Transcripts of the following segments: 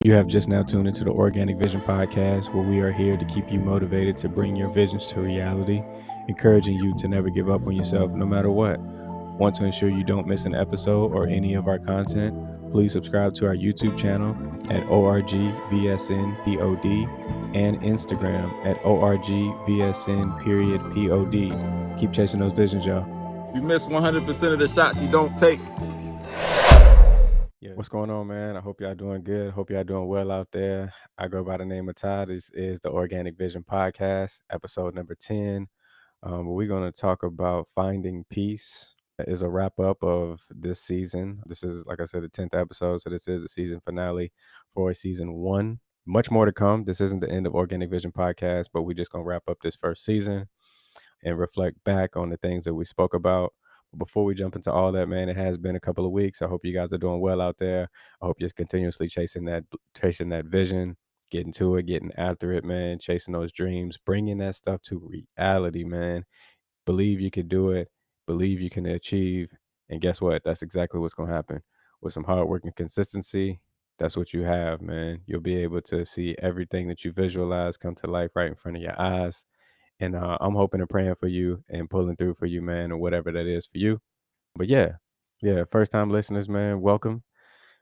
You have just now tuned into the Organic Vision Podcast, where we are here to keep you motivated to bring your visions to reality, encouraging you to never give up on yourself no matter what. Want to ensure you don't miss an episode or any of our content? Please subscribe to our YouTube channel at ORGVSNPOD and Instagram at ORGVSN_POD. Keep chasing those visions, y'all. You miss 100% of the shots you don't take. Yeah, what's going on, man? I hope y'all doing good. Hope y'all doing well out there. I go by the name of Todd. This is the Organic Vision Podcast, episode number 10. We're going to talk about finding peace. That is a wrap up of this season. This is, like I said, the 10th episode. So this is the season finale for season 1. Much more to come. This isn't the end of Organic Vision Podcast, but we're just going to wrap up this first season and reflect back on the things that we spoke about. Before we jump into all that, man, it has been a couple of weeks. I hope you guys are doing well out there. I hope you're continuously chasing that vision, getting to it, getting after it, man, chasing those dreams, bringing that stuff to reality, man. Believe you can do it. Believe you can achieve. And guess what? That's exactly what's going to happen. With some hard work and consistency, that's what you have, man. You'll be able to see everything that you visualize come to life right in front of your eyes. And I'm hoping and praying for you and pulling through for you, man, or whatever that is for you. But yeah, first time listeners, man, welcome.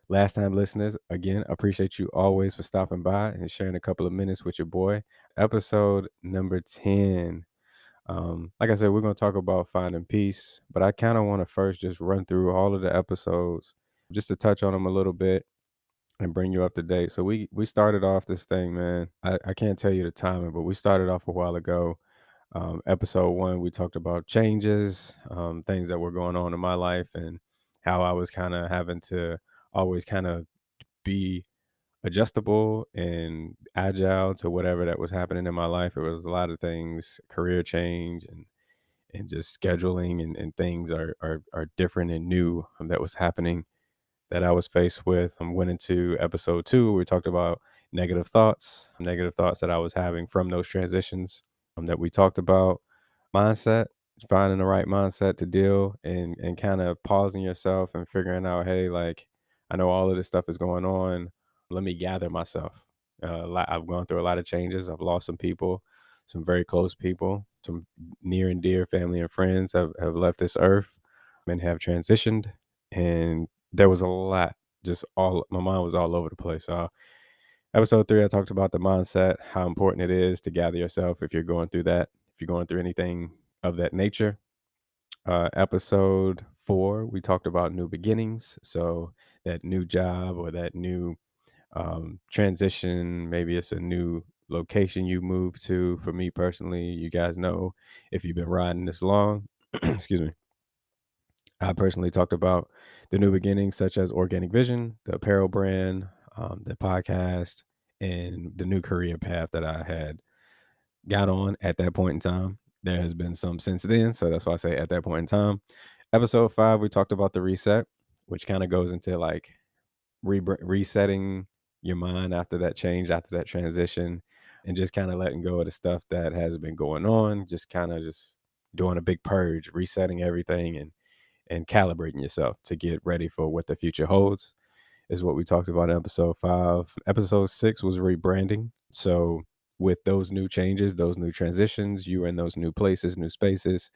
Last time listeners, again, appreciate you always for stopping by and sharing a couple of minutes with your boy. Episode number 10. Like I said, we're going to talk about finding peace, but I kind of want to first just run through all of the episodes just to touch on them a little bit and bring you up to date. So we started off this thing, man. I can't tell you the timing, but we started off a while ago. Episode 1, we talked about changes, things that were going on in my life, and how I was kind of having to always kind of be adjustable and agile to whatever that was happening in my life. It was a lot of things, career change and just scheduling and things are different and new that was happening that I was faced with. I went into episode 2. We talked about negative thoughts that I was having from those transitions that we talked about. Mindset, finding the right mindset to deal and kind of pausing yourself and figuring out, hey, like, I know all of this stuff is going on. Let me gather myself. I've gone through a lot of changes. I've lost some people, some very close people, some near and dear family and friends have left this earth and have transitioned. And there was a lot, my mind was all over the place. Episode 3, I talked about the mindset, how important it is to gather yourself if you're going through that, if you're going through anything of that nature. Episode 4, we talked about new beginnings. So that new job or that new transition, maybe it's a new location you move to. For me personally, you guys know, if you've been riding this long, excuse me, I personally talked about the new beginnings, such as Organic Vision, the apparel brand, the podcast, and the new career path that I had got on at that point in time. There has been some since then, so that's why I say at that point in time. Episode 5, we talked about the reset, which kind of goes into like resetting your mind after that change, after that transition, and just kind of letting go of the stuff that has been going on, just kind of just doing a big purge, resetting everything and calibrating yourself to get ready for what the future holds is what we talked about in episode 5. Episode 6 was rebranding. So with those new changes, those new transitions, you were in those new places, new spaces,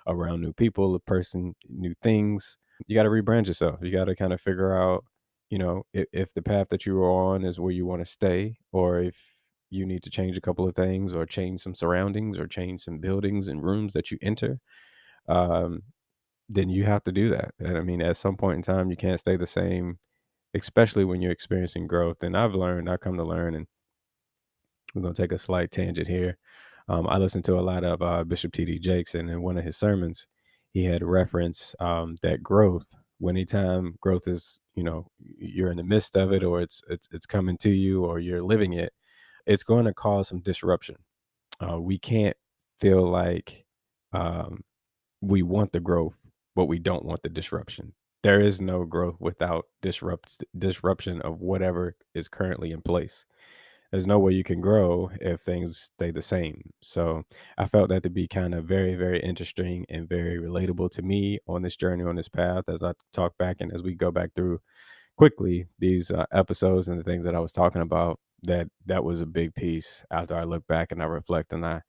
around new people, a person, new things. You got to rebrand yourself. You got to kind of figure out, if the path that you were on is where you want to stay, or if you need to change a couple of things or change some surroundings or change some buildings and rooms that you enter. Then you have to do that. And I mean, at some point in time, you can't stay the same, especially when you're experiencing growth. And I come to learn, and we're going to take a slight tangent here. I listened to a lot of Bishop T.D. Jakes, and in one of his sermons, he had referenced that growth, when anytime growth is, you're in the midst of it, or it's coming to you, or you're living it, it's going to cause some disruption. We can't feel like we want the growth, but we don't want the disruption. There is no growth without disruption of whatever is currently in place. There's no way you can grow if things stay the same. So I felt that to be kind of very, very interesting and very relatable to me on this journey, on this path, as I talk back and as we go back through quickly these episodes and the things that I was talking about, that was a big piece. After I look back and I reflect, and I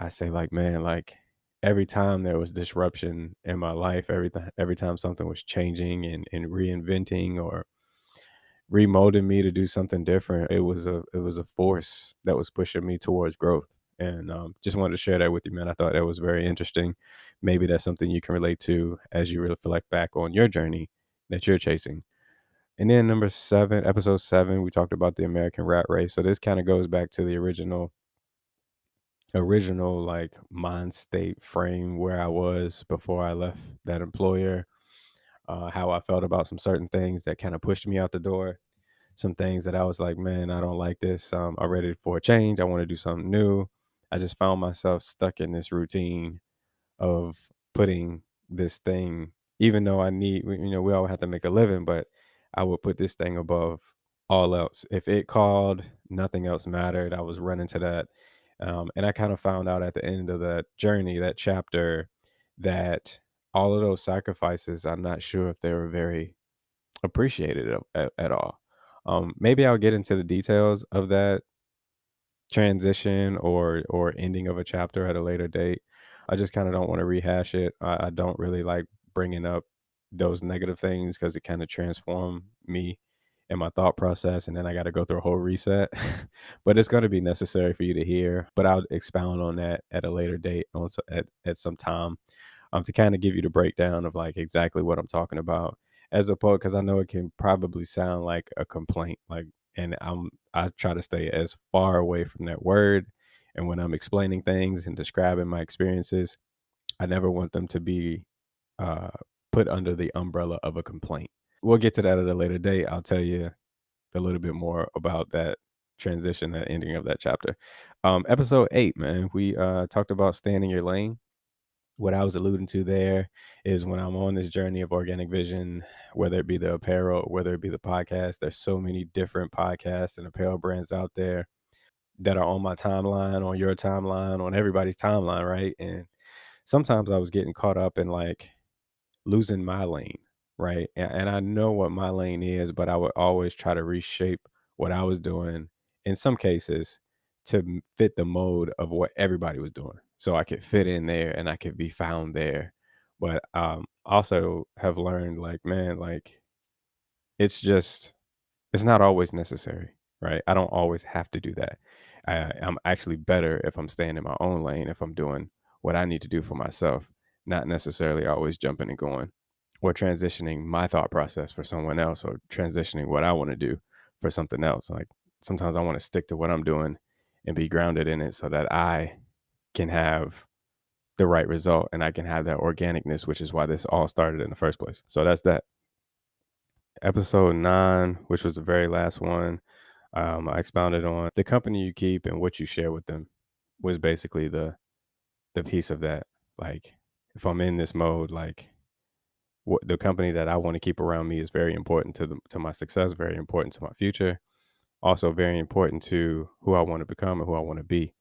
say like, man, like every time there was disruption in my life, every time something was changing and reinventing or remolding me to do something different, it was a force that was pushing me towards growth. And just wanted to share that with you, man. I thought that was very interesting. Maybe that's something you can relate to as you reflect back on your journey that you're chasing. And then number 7, episode 7, we talked about the American rat race. So this kind of goes back to the original like mind state frame where I was before I left that employer, how I felt about some certain things that kind of pushed me out the door, some things that I was like, man, I don't like this. I'm ready for a change. I want to do something new. I just found myself stuck in this routine of putting this thing, even though we all have to make a living, but I would put this thing above all else. If it called, nothing else mattered. I was running to that. And I kind of found out at the end of that journey, that chapter, that all of those sacrifices, I'm not sure if they were very appreciated at all. Maybe I'll get into the details of that transition or ending of a chapter at a later date. I just kind of don't want to rehash it. I don't really like bringing up those negative things because it kind of transform me and my thought process, and then I got to go through a whole reset. But it's going to be necessary for you to hear. But I'll expound on that at a later date, at some time, to kind of give you the breakdown of like exactly what I'm talking about, as opposed because I know it can probably sound like a complaint, like, and I try to stay as far away from that word. And when I'm explaining things and describing my experiences, I never want them to be uh, put under the umbrella of a complaint. We'll get to that at a later date. I'll tell you a little bit more about that transition, that ending of that chapter. Episode 8, man, we talked about staying in your lane. What I was alluding to there is when I'm on this journey of organic vision, whether it be the apparel, whether it be the podcast, there's so many different podcasts and apparel brands out there that are on my timeline, on your timeline, on everybody's timeline, right? And sometimes I was getting caught up in like losing my lane, right? And I know what my lane is, but I would always try to reshape what I was doing in some cases to fit the mode of what everybody was doing. So I could fit in there and I could be found there. But also have learned like, man, like it's just it's not always necessary, right? I don't always have to do that. I'm actually better if I'm staying in my own lane, if I'm doing what I need to do for myself, not necessarily always jumping and going or transitioning my thought process for someone else or transitioning what I want to do for something else. Like sometimes I want to stick to what I'm doing and be grounded in it so that I can have the right result and I can have that organicness, which is why this all started in the first place. So that's that. Episode 9, which was the very last one, I expounded on the company you keep and what you share with them was basically the piece of that. Like, if I'm in this mode, like what the company that I want to keep around me is very important to my success, very important to my future, also very important to who I want to become and who I want to be.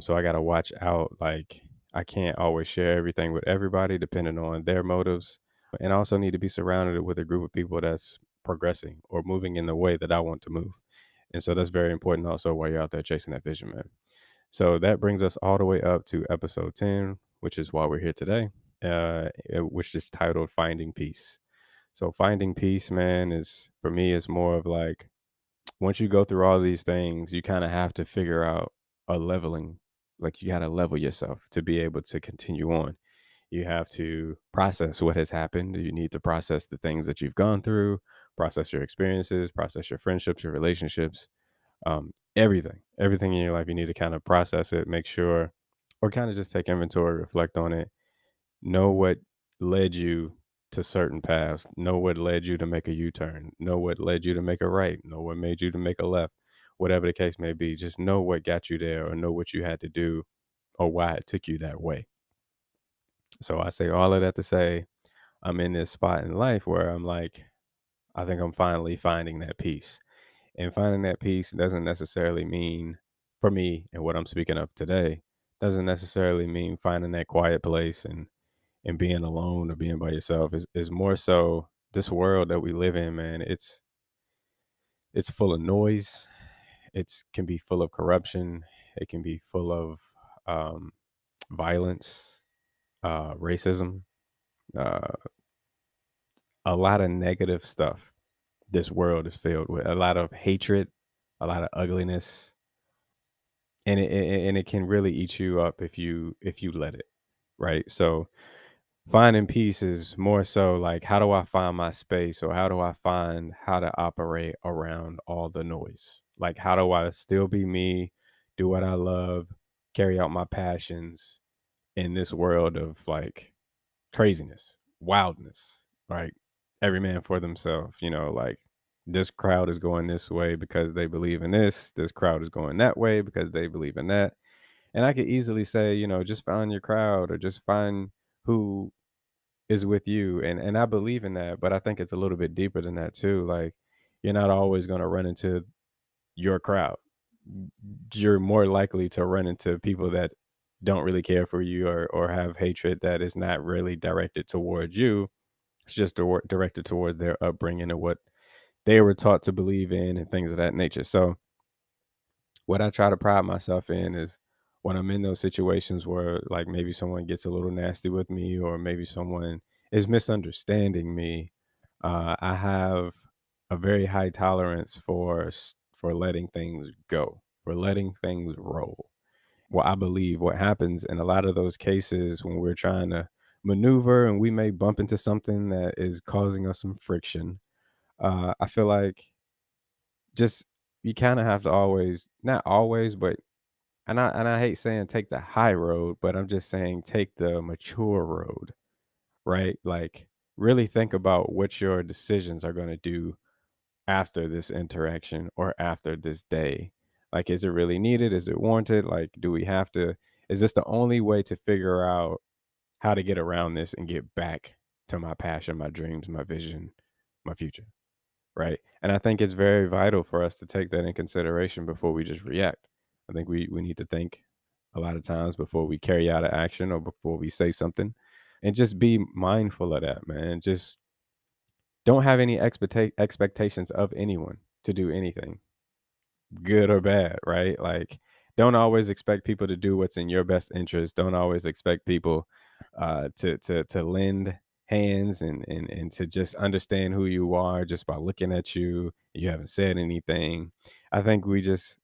So I got to watch out. Like, I can't always share everything with everybody, depending on their motives, and I also need to be surrounded with a group of people that's progressing or moving in the way that I want to move. And so that's very important also while you're out there chasing that vision, man. So that brings us all the way up to episode 10, which is why we're here today, which is titled Finding Peace. So finding peace, man, is for me is more of like once you go through all these things, you kind of have to figure out a leveling. Like you got to level yourself to be able to continue on. You have to process what has happened. You need to process the things that you've gone through, process your experiences, process your friendships, your relationships, everything in your life. You need to kind of process it, make sure, or kind of just take inventory, reflect on it, know what led you to certain paths, know what led you to make a U-turn, know what led you to make a right, know what made you to make a left, whatever the case may be. Just know what got you there or know what you had to do or why it took you that way. So I say all of that to say I'm in this spot in life where I'm like, I think I'm finally finding that peace. And finding that peace doesn't necessarily mean, for me and what I'm speaking of today, doesn't necessarily mean finding that quiet place and being alone or being by yourself. Is more so this world that we live in, man. It's full of noise. It's can be full of corruption. It can be full of um, violence, racism, uh, a lot of negative stuff. This world is filled with a lot of hatred, a lot of ugliness, and it can really eat you up if you let it, right? So finding peace is more so like, how do I find my space, or how do I find how to operate around all the noise? Like, how do I still be me, do what I love, carry out my passions in this world of like craziness, wildness, right? Every man for themselves, like this crowd is going this way because they believe in this crowd is going that way because they believe in that. And I could easily say, just find your crowd, or just find who is with you, and I believe in that, but I think it's a little bit deeper than that too. Like, you're not always going to run into your crowd. You're more likely to run into people that don't really care for you, or have hatred that is not really directed towards you. It's just directed towards their upbringing and what they were taught to believe in and things of that nature. So what I try to pride myself in is when I'm in those situations where like maybe someone gets a little nasty with me, or maybe someone is misunderstanding me, I have a very high tolerance for letting things go, for letting things roll. Well, I believe what happens in a lot of those cases when we're trying to maneuver and we may bump into something that is causing us some friction, I feel like just you kind of have to always, not always, but and I hate saying take the high road, but I'm just saying take the mature road, right? Like, really think about what your decisions are going to do after this interaction or after this day. Like, is it really needed? Is it warranted? Like, do we have to? Is this the only way to figure out how to get around this and get back to my passion, my dreams, my vision, my future? Right? And I think it's very vital for us to take that in consideration before we just react. I think we need to think a lot of times before we carry out an action or before we say something, and just be mindful of that, man. Just don't have any expectations of anyone to do anything, good or bad, right? Like, don't always expect people to do what's in your best interest. Don't always expect people to lend hands, and to just understand who you are just by looking at you. You haven't said anything. I think we just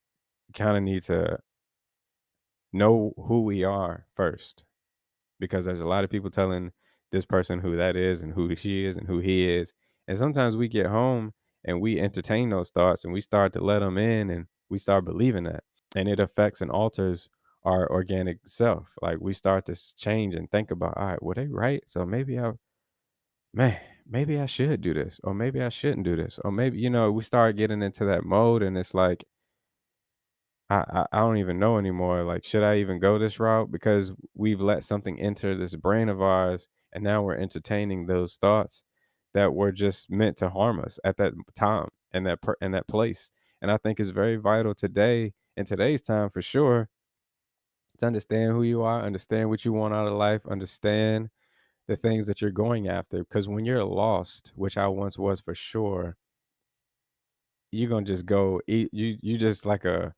kind of need to know who we are first, because there's a lot of people telling this person who that is and who she is and who he is. And sometimes we get home and we entertain those thoughts and we start to let them in and we start believing that. And it affects and alters our organic self. Like, we start to change and think about, all right, were they right? So man, maybe I should do this, or maybe I shouldn't do this, or maybe, we start getting into that mode, and it's like, I don't even know anymore. Like, should I even go this route? Because we've let something enter this brain of ours, and now we're entertaining those thoughts that were just meant to harm us at that time and in that place. And I think it's very vital today, in today's time for sure, to understand who you are, understand what you want out of life, understand the things that you're going after. Because when you're lost, which I once was for sure, you're gonna just go eat. You just like a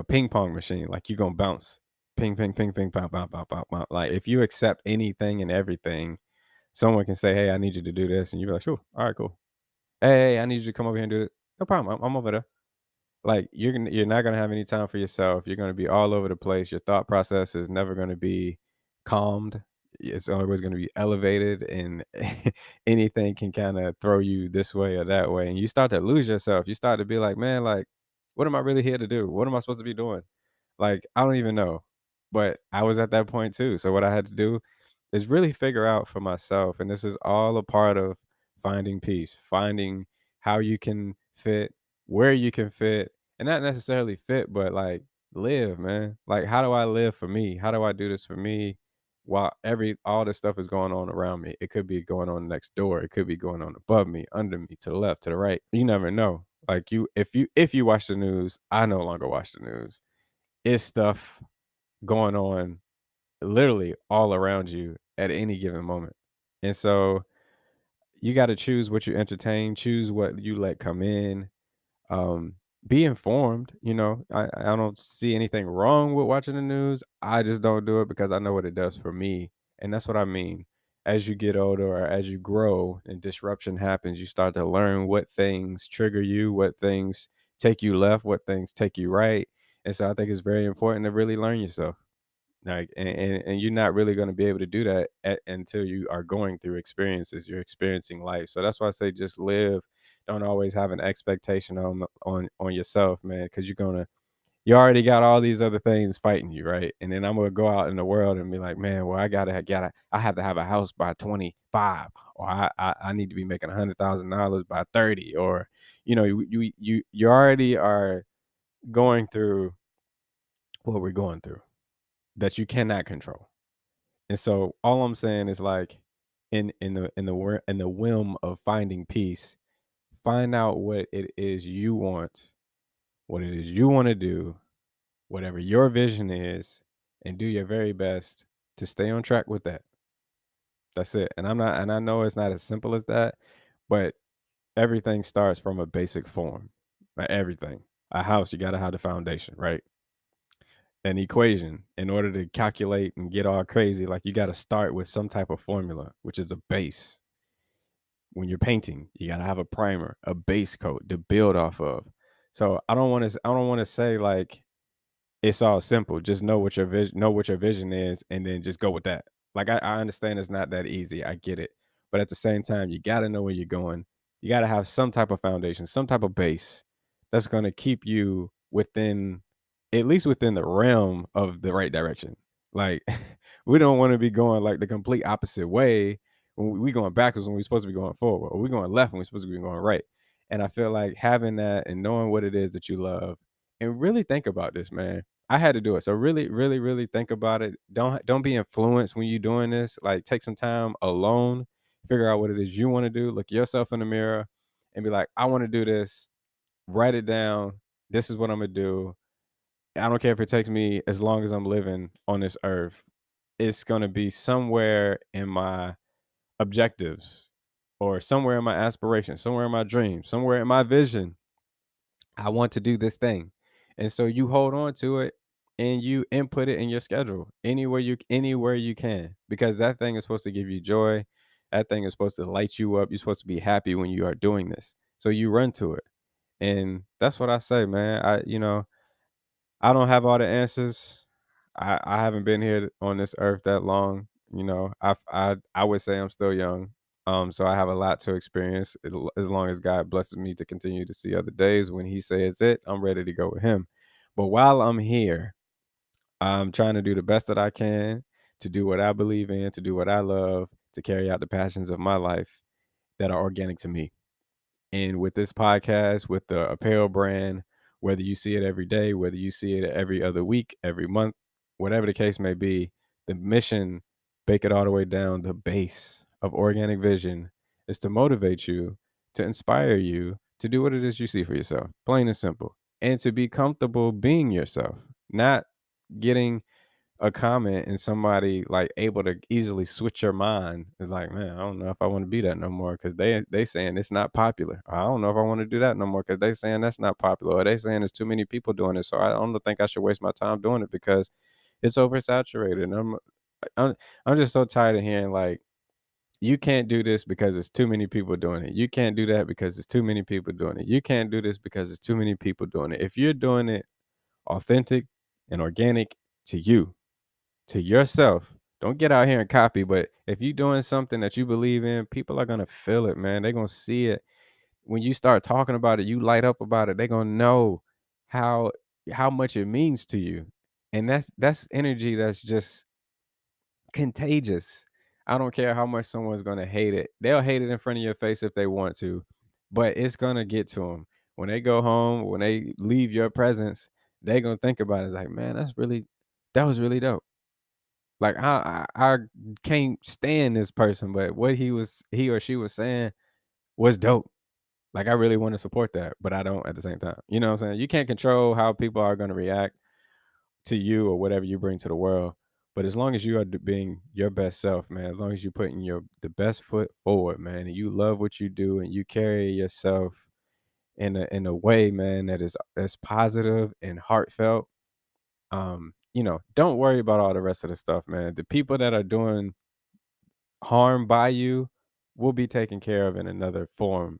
ping pong machine. Like, you gonna bounce, ping, ping, ping, ping, pop, pop, pop, pop, pop. Like, if you accept anything and everything, someone can say, "Hey, I need you to do this," and you be like, "Sure, all right, cool. Hey, I need you to come over here and do it. No problem. I'm over there." Like, you're not gonna have any time for yourself. You're gonna be all over the place. Your thought process is never gonna be calmed. It's always gonna be elevated, and anything can kind of throw you this way or that way. And you start to lose yourself. You start to be like, man, like, what am I really here to do? What am I supposed to be doing? Like, I don't even know. But I was at that point too. So what I had to do is really figure out for myself. And this is all a part of finding peace, finding how you can fit, where you can fit, and not necessarily fit, but like live, man. Like, how do I live for me? How do I do this for me while all this stuff is going on around me? It could be going on next door. It could be going on above me, under me, to the left, to the right. You never know. Like, if you watch the news, I no longer watch the news. It's stuff going on literally all around you at any given moment. And so you got to choose what you entertain, choose what you let come in. Um, be informed. I don't see anything wrong with watching the news. I just don't do it because I know what it does for me, and that's what I mean. As you get older or as you grow and disruption happens, you start to learn what things trigger you, what things take you left, what things take you right. And so I think it's very important to really learn yourself. Like, and you're not really going to be able to do that until you are going through experiences. You're experiencing life. So that's why I say just live. Don't always have an expectation on yourself, man, because you already got all these other things fighting you, right? And then I'm gonna go out in the world and be like, man, well, I have to have a house by 25, or I need to be making $100,000 by 30, or you already are going through what we're going through that you cannot control. And so all I'm saying is like in the whim of finding peace, find out what it is you want, what it is you want to do, whatever your vision is, and do your very best to stay on track with that. That's it. And I know it's not as simple as that, but everything starts from a basic form. Like everything. A house, you gotta have the foundation, right? An equation, in order to calculate and get all crazy, like you gotta start with some type of formula, which is a base. When you're painting, you gotta have a primer, a base coat to build off of. So I don't want to say like it's all simple. Just know what your vision is, and then just go with that. Like I understand it's not that easy. I get it. But at the same time, you gotta know where you're going. You gotta have some type of foundation, some type of base that's gonna keep you within at least within the realm of the right direction. Like we don't want to be going like the complete opposite way when we going backwards when we're supposed to be going forward, or we're going left when we're supposed to be going right. And I feel like having that and knowing what it is that you love and really think about this, man. I had to do it. So really, really, really think about it. Don't be influenced when you're doing this. Like take some time alone, figure out what it is you want to do. Look yourself in the mirror and be like, I want to do this. Write it down. This is what I'm gonna do. I don't care if it takes me as long as I'm living on this earth. It's gonna be somewhere in my objectives or somewhere in my aspirations, somewhere in my dreams, somewhere in my vision. I want to do this thing. And so you hold on to it and you input it in your schedule anywhere you can, because that thing is supposed to give you joy. That thing is supposed to light you up. You're supposed to be happy when you are doing this. So you run to it. And that's what I say, man. I don't have all the answers. I haven't been here on this earth that long. I would say I'm still young. So I have a lot to experience. As long as God blesses me to continue to see other days, when He says it, I'm ready to go with Him. But while I'm here, I'm trying to do the best that I can to do what I believe in, to do what I love, to carry out the passions of my life that are organic to me. And with this podcast, with the apparel brand, whether you see it every day, whether you see it every other week, every month, whatever the case may be, the mission, bake it all the way down, the base of Organic Vision is to motivate you, to inspire you to do what it is you see for yourself, plain and simple, and to be comfortable being yourself, not getting a comment and somebody like able to easily switch your mind is like, man, I don't know if I want to be that no more because they saying it's not popular. I don't know if I want to do that no more because they saying that's not popular. Or they saying there's too many people doing it. So I don't think I should waste my time doing it because it's oversaturated. And I'm I'm just so tired of hearing like you can't do this because it's too many people doing it. You can't do that because it's too many people doing it. You can't do this because it's too many people doing it. If you're doing it authentic and organic to you, to yourself. Don't get out here and copy, but if you're doing something that you believe in, people are gonna feel it, man. They're gonna see it. When you start talking about it, you light up about it, they're gonna know how how much it means to you. And that's energy that's just contagious. I don't care how much someone's gonna hate it. They'll hate it in front of your face if they want to, but it's gonna get to them. When they go home, when they leave your presence, they're gonna think about it. It's like, man, that was really dope. Like I can't stand this person, but what he or she was saying was dope. Like I really want to support that, but I don't at the same time. You know what I'm saying? You can't control how people are going to react to you or whatever you bring to the world. But as long as you are being your best self, man, as long as you're putting the best foot forward, man, and you love what you do and you carry yourself in a way, man, that is that's positive and heartfelt. Don't worry about all the rest of the stuff, man. The people that are doing harm by you will be taken care of in another form.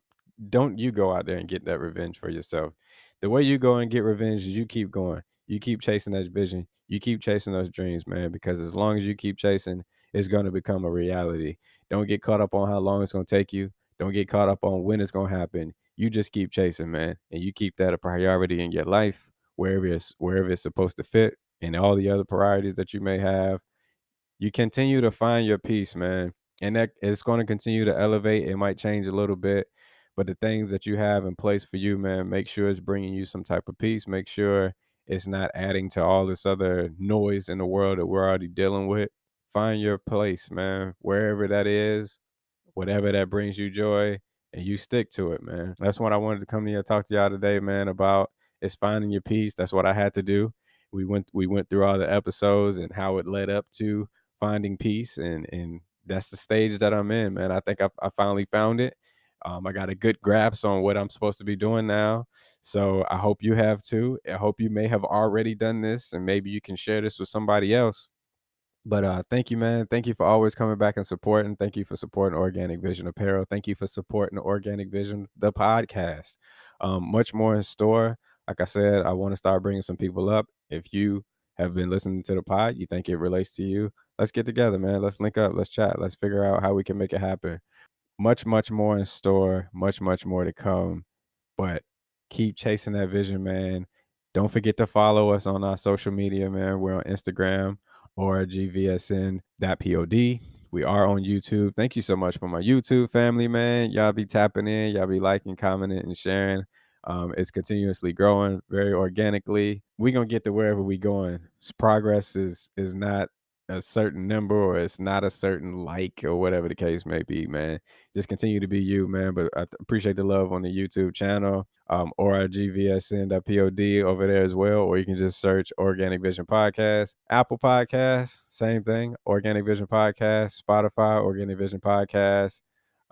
Don't you go out there and get that revenge for yourself. The way you go and get revenge is you keep going. You keep chasing that vision. You keep chasing those dreams, man, because as long as you keep chasing, it's going to become a reality. Don't get caught up on how long it's going to take you. Don't get caught up on when it's going to happen. You just keep chasing, man, and you keep that a priority in your life wherever it's supposed to fit and all the other priorities that you may have. You continue to find your peace, man, and that it's gonna continue to elevate. It might change a little bit, but the things that you have in place for you, man, make sure it's bringing you some type of peace. Make sure it's not adding to all this other noise in the world that we're already dealing with. Find your place, man, wherever that is, whatever that brings you joy, and you stick to it, man. That's what I wanted to come to you and talk to y'all today, man, about is finding your peace. That's what I had to do. We went through all the episodes and how it led up to finding peace, and that's the stage that I'm in, man. I think I finally found it. I got a good grasp on what I'm supposed to be doing now. So I hope you have too. I hope you may have already done this and maybe you can share this with somebody else. But thank you, man. Thank you for always coming back and supporting. Thank you for supporting Organic Vision Apparel. Thank you for supporting Organic Vision, the podcast. Much more in store. Like I said, I want to start bringing some people up. If you have been listening to the pod, you think it relates to you, let's get together, man. Let's link up. Let's chat. Let's figure out how we can make it happen. Much, much more in store. Much, much more to come. But keep chasing that vision, man. Don't forget to follow us on our social media, man. We're on Instagram or gvsn.pod. We are on YouTube. Thank you so much for my YouTube family, man. Y'all be tapping in, y'all be liking, commenting, and sharing. It's continuously growing very organically. We're gonna get to wherever we going. Progress is not a certain number or it's not a certain like or whatever the case may be, man. Just continue to be you, man. But I appreciate the love on the YouTube channel, or our gvsn.pod over there as well. Or you can just search Organic Vision Podcast, Apple Podcasts, same thing, Organic Vision Podcast, Spotify, Organic Vision Podcast.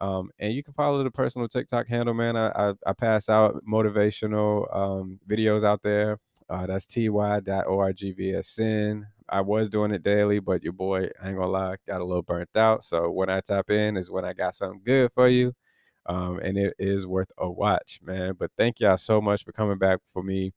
And you can follow the personal TikTok handle, man. I pass out motivational videos out there. That's ty.orgvsn. I was doing it daily, but your boy, I ain't gonna lie, got a little burnt out. So when I tap in is when I got something good for you. And it is worth a watch, man. But thank y'all so much for coming back for me.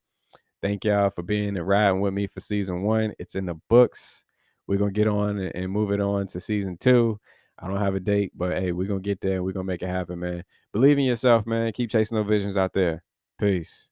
Thank y'all for being and riding with me for season 1. It's in the books. We're gonna get on and move it on to season 2. I don't have a date, but hey, we're gonna get there and we're gonna make it happen, man. Believe in yourself, man. Keep chasing those visions out there. Peace.